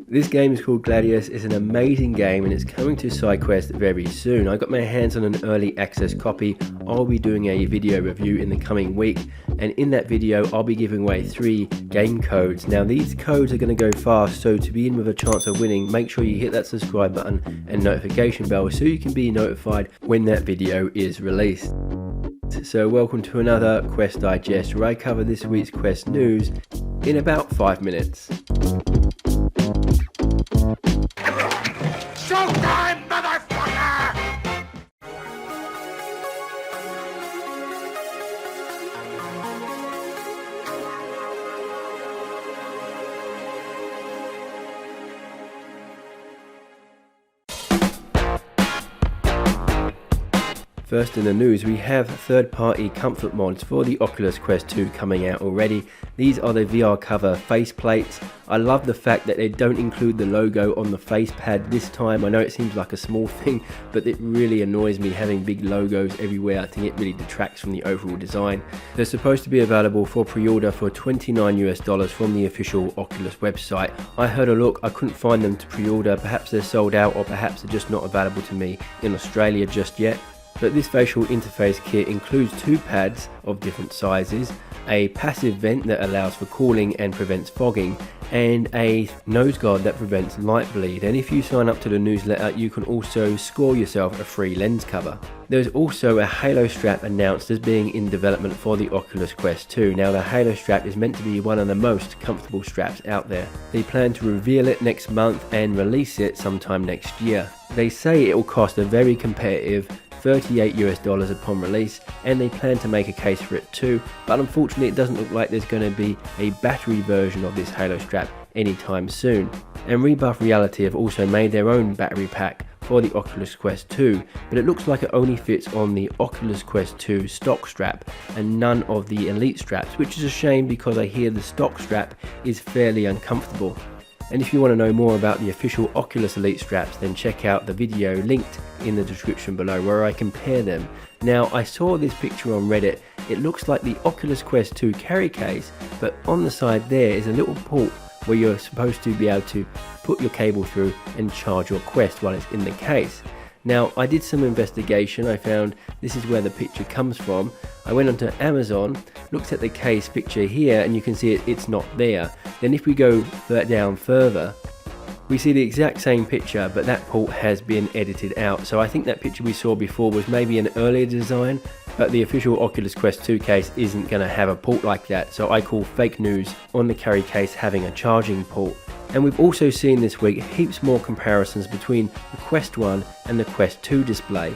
This game is called Gladius. It's an amazing game and it's coming to SideQuest very soon. I got my hands on an early access copy. I'll be doing a video review in the coming week, and in that video I'll be giving away 3 game codes. Now these codes are going to go fast, so to be in with a chance of winning, make sure you hit that subscribe button and notification bell so you can be notified when that video is released. So welcome to another Quest Digest, where I cover this week's Quest news in about 5 minutes. Showtime, motherfucker! First in the news, we have third-party comfort mods for the Oculus Quest 2 coming out already. These are the VR cover faceplates. I love the fact that they don't include the logo on the face pad this time. I know it seems like a small thing, but it really annoys me having big logos everywhere. I think it really detracts from the overall design. They're supposed to be available for pre-order for $29 from the official Oculus website. I heard a look, I couldn't find them to pre-order. Perhaps they're sold out, or perhaps they're just not available to me in Australia just yet. But this facial interface kit includes 2 pads of different sizes, a passive vent that allows for cooling and prevents fogging, and a nose guard that prevents light bleed. And if you sign up to the newsletter, you can also score yourself a free lens cover. There's also a Halo strap announced as being in development for the Oculus Quest 2. Now the Halo strap is meant to be one of the most comfortable straps out there. They plan to reveal it next month and release it sometime next year. They say it will cost a very competitive $38 upon release, and they plan to make a case for it too, but unfortunately it doesn't look like there's going to be a battery version of this Halo strap anytime soon. And Rebuff Reality have also made their own battery pack for the Oculus Quest 2, but it looks like it only fits on the Oculus Quest 2 stock strap and none of the Elite straps, which is a shame because I hear the stock strap is fairly uncomfortable. And if you want to know more about the official Oculus Elite straps, then check out the video linked in the description below where I compare them. Now I saw this picture on Reddit. It looks like the Oculus Quest 2 carry case, but on the side there is a little port where you're supposed to be able to put your cable through and charge your Quest while it's in the case. Now I did some investigation. I found this is where the picture comes from. I went onto Amazon, looked at the case picture here, and you can see it's not there. Then if we go down further, we see the exact same picture, but that port has been edited out. So I think that picture we saw before was maybe an earlier design, but the official Oculus Quest 2 case isn't going to have a port like that. So I call fake news on the carry case having a charging port. And we've also seen this week heaps more comparisons between the Quest 1 and the Quest 2 display.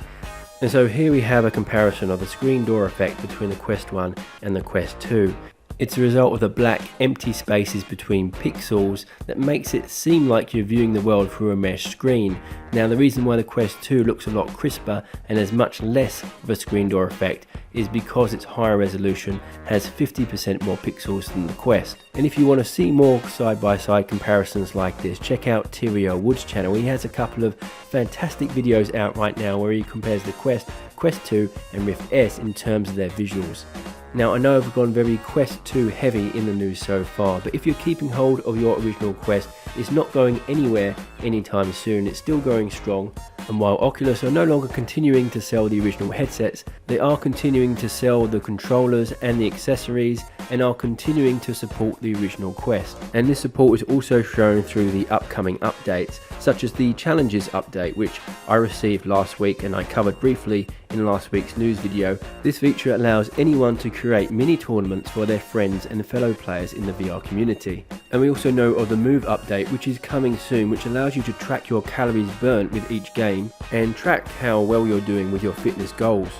And so here we have a comparison of the screen door effect between the Quest 1 and the Quest 2. It's a result of the black empty spaces between pixels that makes it seem like you're viewing the world through a mesh screen. Now the reason why the Quest 2 looks a lot crisper and has much less of a screen door effect is because its higher resolution has 50% more pixels than the Quest. And if you want to see more side-by-side comparisons like this, check out Tyrio Wood's channel. He has a couple of fantastic videos out right now where he compares the Quest, Quest 2 and Rift S in terms of their visuals. Now I know I've gone very Quest 2 heavy in the news so far, but if you're keeping hold of your original Quest, it's not going anywhere anytime soon. It's still going strong, and while Oculus are no longer continuing to sell the original headsets, they are continuing to sell the controllers and the accessories, and are continuing to support the original Quest. And this support is also shown through the upcoming updates, such as the Challenges update, which I received last week and I covered briefly in last week's news video. This feature allows anyone to create mini tournaments for their friends and fellow players in the VR community. And we also know of the Move update, which is coming soon, which allows you to track your calories burnt with each game and track how well you're doing with your fitness goals.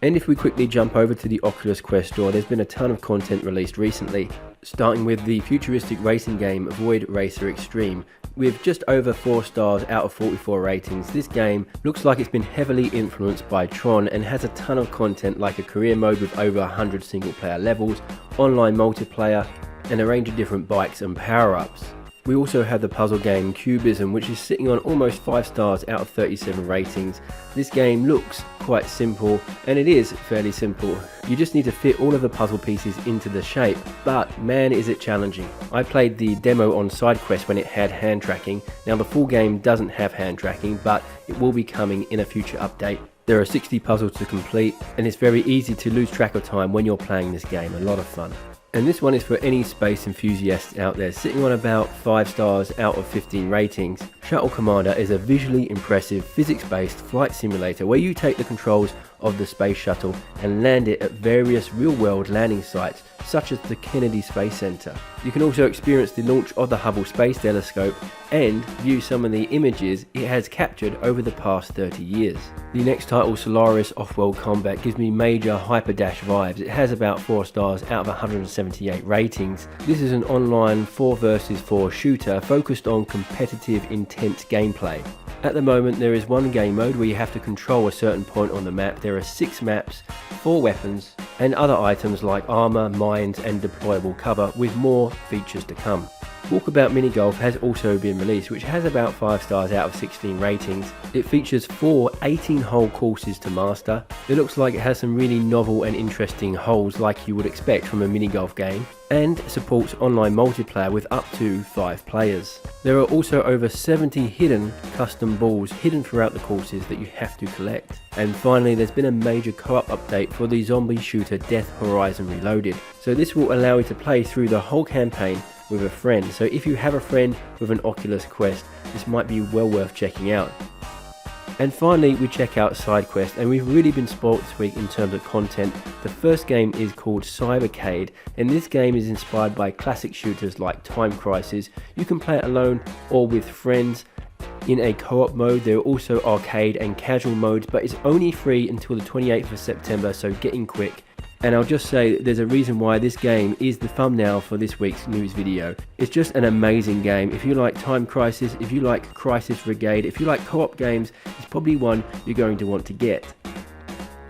And if we quickly jump over to the Oculus Quest store, there's been a ton of content released recently, starting with the futuristic racing game Void Racer Extreme. With just over 4 stars out of 44 ratings, this game looks like it's been heavily influenced by Tron and has a ton of content like a career mode with over 100 single player levels, online multiplayer, and a range of different bikes and power-ups. We also have the puzzle game Cubism, which is sitting on almost 5 stars out of 37 ratings. This game looks quite simple, and it is fairly simple. You just need to fit all of the puzzle pieces into the shape, but man is it challenging. I played the demo on SideQuest when it had hand tracking. Now the full game doesn't have hand tracking, but it will be coming in a future update. There are 60 puzzles to complete, and it's very easy to lose track of time when you're playing this game. A lot of fun. And this one is for any space enthusiasts out there, sitting on about 5 stars out of 15 ratings. Shuttle Commander is a visually impressive physics-based flight simulator where you take the controls of the space shuttle and land it at various real-world landing sites such as the Kennedy Space Center. You can also experience the launch of the Hubble Space Telescope and view some of the images it has captured over the past 30 years. The next title, Solaris Offworld Combat, gives me major Hyperdash vibes. It has about 4 stars out of 178 ratings. This is an online 4 versus 4 shooter focused on competitive, intense gameplay. At the moment there is one game mode where you have to control a certain point on the map. There are 6 maps, 4 weapons and other items like armor, mines and deployable cover, with more features to come. Walkabout Mini Golf has also been released, which has about 5 stars out of 16 ratings. It features 4 18-hole courses to master. It looks like it has some really novel and interesting holes like you would expect from a mini golf game, and supports online multiplayer with up to 5 players. There are also over 70 hidden custom balls hidden throughout the courses that you have to collect. And finally, there's been a major co-op update for the zombie shooter Death Horizon Reloaded. So this will allow you to play through the whole campaign with a friend. So if you have a friend with an Oculus Quest, this might be well worth checking out. And finally, we check out SideQuest, and we've really been spoilt this week in terms of content. The first game is called Cybercade, and this game is inspired by classic shooters like Time Crisis. You can play it alone or with friends in a co-op mode. There are also arcade and casual modes, but it's only free until the 28th of September, so get in quick. And I'll just say there's a reason why this game is the thumbnail for this week's news video. It's just an amazing game. If you like Time Crisis, if you like Crisis Brigade, if you like co-op games, it's probably one you're going to want to get.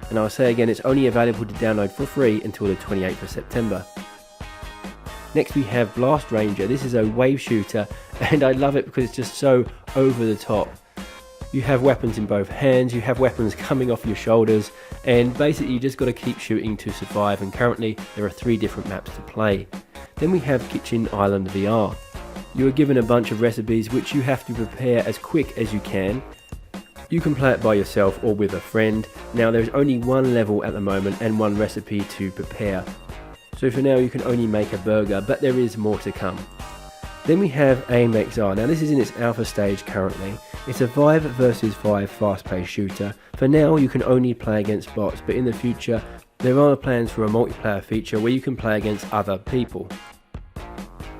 And I'll say again, it's only available to download for free until the 28th of September. Next we have Blast Ranger. This is a wave shooter, and I love it because it's just so over the top. You have weapons in both hands, you have weapons coming off your shoulders, and basically you just got to keep shooting to survive, and currently there are 3 different maps to play. Then we have Kitchen Island VR. You are given a bunch of recipes which you have to prepare as quick as you can. You can play it by yourself or with a friend. Now there's only 1 level at the moment and 1 recipe to prepare. So for now you can only make a burger, but there is more to come. Then we have AIM XR. Now this is in its alpha stage currently. It's a 5 versus 5 fast-paced shooter. For now you can only play against bots, but in the future there are plans for a multiplayer feature where you can play against other people.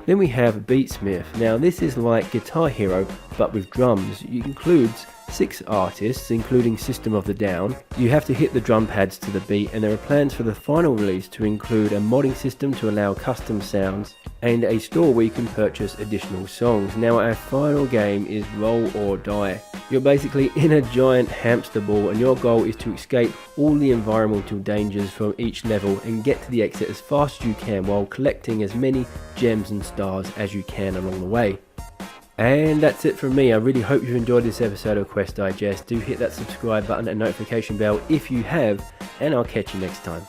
Then we have Beatsmith. Now this is like Guitar Hero but with drums. It includes 6 artists including System of a Down. You have to hit the drum pads to the beat, and there are plans for the final release to include a modding system to allow custom sounds and a store where you can purchase additional songs. Now our final game is Roll or Die. You're basically in a giant hamster ball, and your goal is to escape all the environmental dangers from each level and get to the exit as fast as you can while collecting as many gems and stars as you can along the way. And that's it from me. I really hope you've enjoyed this episode of Quest Digest. Do hit that subscribe button and notification bell if you have, and I'll catch you next time.